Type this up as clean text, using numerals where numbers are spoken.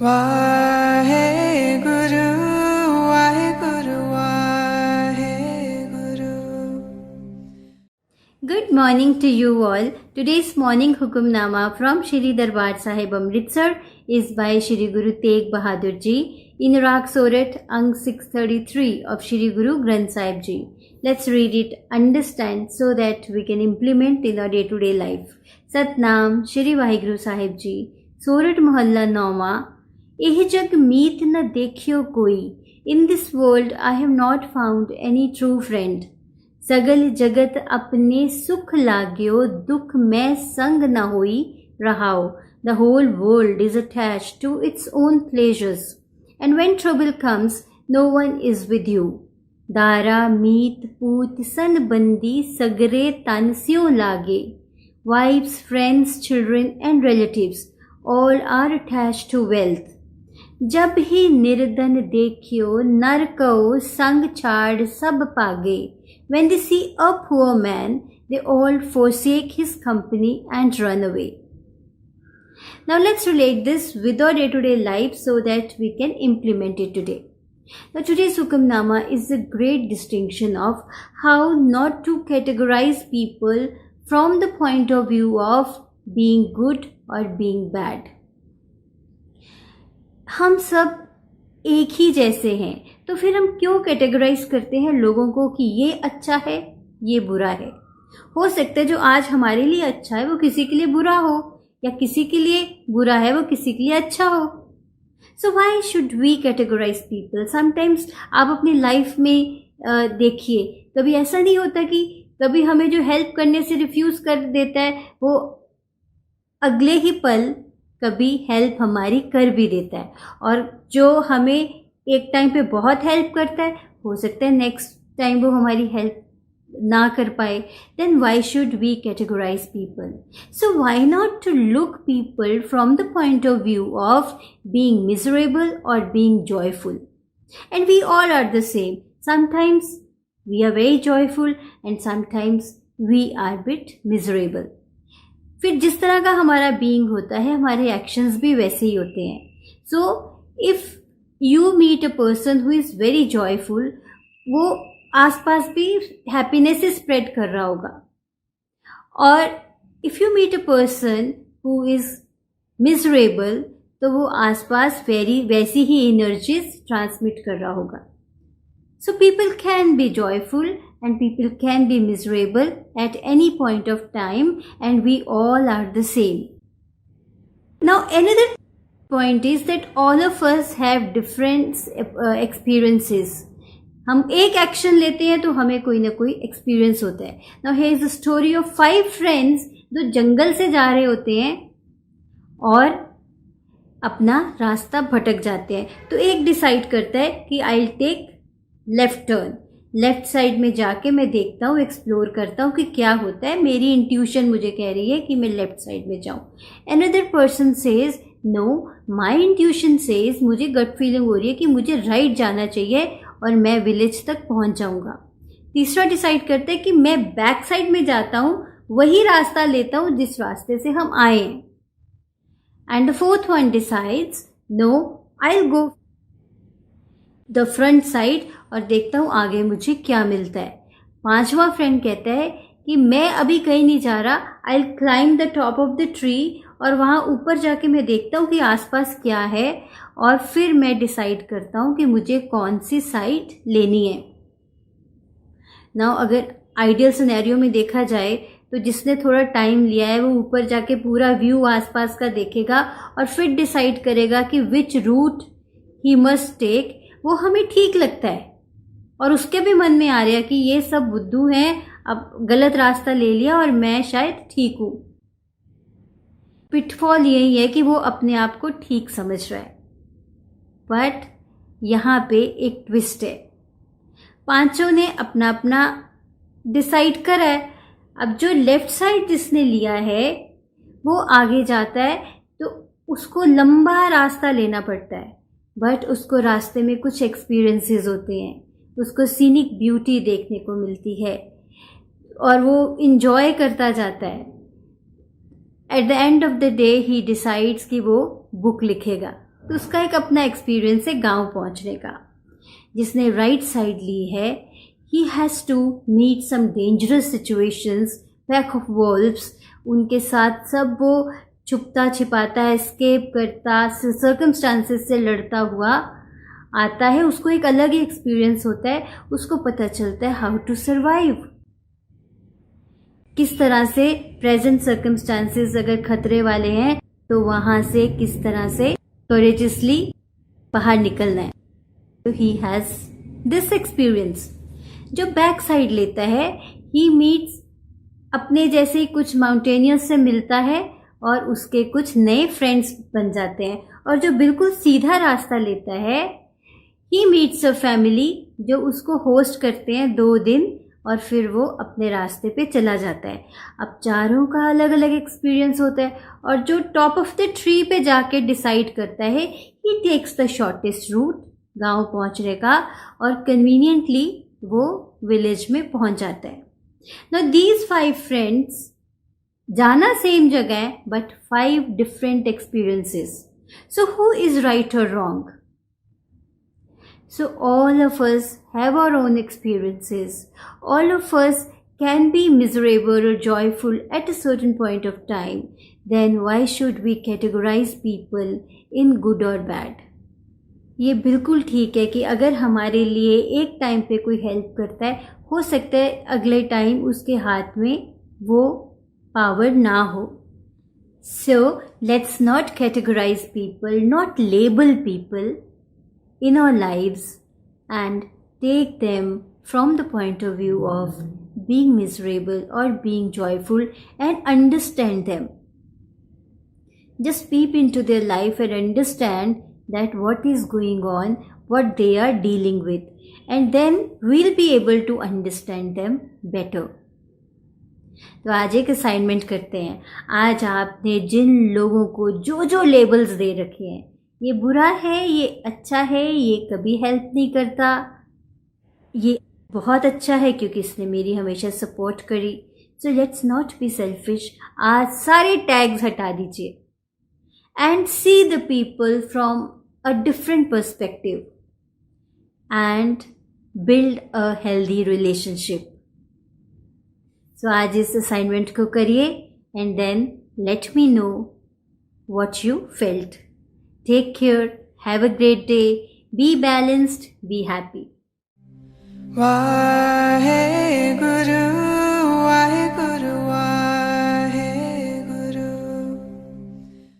Waheguru Waheguru Waheguru. Good morning to you all. Today's morning Hukamnama from Shri Darbar Sahib Amritsar is by Shri Guru Tegh Bahadur Ji in Raag Sorat Ang 633 of Shri Guru Granth Sahib Ji. Let's read it, understand so that we can implement in our day-to-day life. Satnam Shri Vaheguru Sahib Ji. Sorat Mohalla Nauma. एह जग मीत न देखियो कोई. In this world I have not found any true friend. सगल जगत अपने सुख लाग्यो, दुख मैं संग न होई रहाओ. The whole world is attached to its own pleasures, and when trouble comes, no one is with you. Dara मीत पूत सन बंदी सगरे तन स्यों लागे. Wives, friends, children and relatives all are attached to wealth. जब ही निर्धन देखियो नर कहो संग छाड़ सब पागे. When they see a poor man, they all forsake his company and run away. Now let's relate this with our day-to-day life so that we can implement it today. Now today's Hukamnama is a great distinction of how not to categorize people from the point of view of being good or being bad. हम सब एक ही जैसे हैं, तो फिर हम क्यों categorise करते हैं लोगों को कि ये अच्छा है, ये बुरा है. हो सकता है जो आज हमारे लिए अच्छा है वो किसी के लिए बुरा हो, या किसी के लिए बुरा है वो किसी के लिए अच्छा हो. So why should we categorise people. Sometimes आप अपनी लाइफ में देखिए, कभी ऐसा नहीं होता कि कभी हमें जो हेल्प करने से रिफ्यूज़ कर देता है वो अगले ही पल कभी हेल्प हमारी कर भी देता है, और जो हमें एक टाइम पे बहुत हेल्प करता है हो सकता है नेक्स्ट टाइम वो हमारी हेल्प ना कर पाए. Then why should we categorise people. So why not to look people from the point of view of being miserable और being joyful. And we all are the same. Sometimes we are very joyful and sometimes we are bit miserable. फिर जिस तरह का हमारा being होता है हमारे actions भी वैसे ही होते हैं. So if you meet a person who is very joyful, वो आसपास भी हैप्पीनेस स्प्रेड कर रहा होगा. और if you meet a person who is miserable, तो वो आसपास वैसी ही एनर्जीज ट्रांसमिट कर रहा होगा. So people can be joyful and people can be miserable at any point of time, and we all are the same. Now another point is that all of us have different experiences. हम एक action लेते हैं तो हमें कोई ना कोई experience होता है. Now here is the story of 5 friends जो जंगल से जा रहे होते हैं और अपना रास्ता भटक जाते हैं. तो एक डिसाइड करता है कि I'll take left turn. Left side में जाके मैं देखता हूँ, एक्सप्लोर करता हूँ कि क्या होता है. मेरी इंट्यूशन मुझे कह रही है कि मैं लेफ्ट साइड में जाऊँ. Another person says no, my intuition says, मुझे गट फीलिंग हो रही है कि मुझे राइट जाना चाहिए और मैं विलेज तक पहुँच जाऊँगा. तीसरा डिसाइड करता है कि मैं बैक साइड में जाता हूँ, वही रास्ता लेता हूँ जिस रास्ते से हम आए हैं. And the fourth one decides no, I will go the front side और देखता हूँ आगे मुझे क्या मिलता है. 5वां फ्रेंड कहता है कि मैं अभी कहीं नहीं जा रहा, I will climb the top of the tree, और वहाँ ऊपर जाके मैं देखता हूँ कि आसपास क्या है, और फिर मैं डिसाइड करता हूँ कि मुझे कौन सी साइड लेनी है. नाउ अगर आइडियल सिनेरियो में देखा जाए तो जिसने थोड़ा टाइम लिया है वो ऊपर जाके पूरा व्यू आसपास का देखेगा और फिर डिसाइड करेगा कि which route he must take. वो हमें ठीक लगता है और उसके भी मन में आ रहा है कि ये सब बुद्धू हैं, अब गलत रास्ता ले लिया और मैं शायद ठीक हूँ. पिटफॉल यही है कि वो अपने आप को ठीक समझ रहा है. बट यहाँ पे एक ट्विस्ट है. 5 ने अपना अपना डिसाइड करा है. अब जो लेफ्ट साइड जिसने लिया है वो आगे जाता है तो उसको लंबा रास्ता लेना पड़ता है. बट उसको रास्ते में कुछ एक्सपीरियंसेस होते हैं, उसको सीनिक ब्यूटी देखने को मिलती है और वो इंजॉय करता जाता है. At the end of the day he decides कि वो बुक लिखेगा तो उसका एक अपना एक्सपीरियंस है गांव पहुंचने का। जिसने राइट साइड ली है, he has to meet some dangerous situations, pack of wolves, उनके साथ सब वो छुपता छिपाता है, एस्केप करता, सर्कमस्टांसेस से लड़ता हुआ आता है। उसको एक अलग ही एक्सपीरियंस होता है, उसको पता चलता है हाउ टू सर्वाइव, किस तरह से प्रेजेंट सर्कमस्टांसेस अगर खतरे वाले हैं तो वहाँ से किस तरह से करेजियसली बाहर निकलना है। तो ही हैज़ दिस एक्सपीरियंस। जो बैक साइड लेता है, ही मीट्स अपने जैसे ही कुछ माउंटेनियर्स से मिलता है और उसके कुछ नए फ्रेंड्स बन जाते हैं। और जो बिल्कुल सीधा रास्ता लेता है, ही मीट्स अ फैमिली जो उसको होस्ट करते हैं 2 दिन और फिर वो अपने रास्ते पे चला जाता है। अब चारों का अलग अलग एक्सपीरियंस होता है और जो टॉप ऑफ द ट्री पे जाके डिसाइड करता है, ही टेक्स द शॉर्टेस्ट रूट गांव पहुंचने का और कन्वीनियंटली वो विलेज में पहुंच जाता है। नाउ दीज 5 फ्रेंड्स, जाना सेम जगह but 5 different experiences. So who is right और wrong? So all of us have our own experiences. All of us can be miserable or joyful at a certain point of time. Then why should we categorize people in good or bad? ये बिल्कुल ठीक है कि अगर हमारे लिए एक time पे कोई हेल्प करता है, हो सकता है अगले टाइम उसके हाथ में वो पावर ना हो। So let's not categorize people, not label people in our lives and take them from the point of view of being miserable or being joyful and understand them. Just peep into their life and understand that what is going on, what they are dealing with, and then we'll be able to understand them better. तो आज एक assignment करते हैं। आज आपने जिन लोगों को जो जो लेबल्स दे रखे हैं, ये बुरा है, ये अच्छा है, ये कभी हेल्प नहीं करता, ये बहुत अच्छा है क्योंकि इसने मेरी हमेशा सपोर्ट करी। So let's not be selfish. आज सारे टैग्स हटा दीजिए and see the people from a different perspective and build a healthy relationship. So आज इस असाइनमेंट को करिए and then let me know what you felt. Take care. Have a great day. Be balanced. Be happy. Waheguru.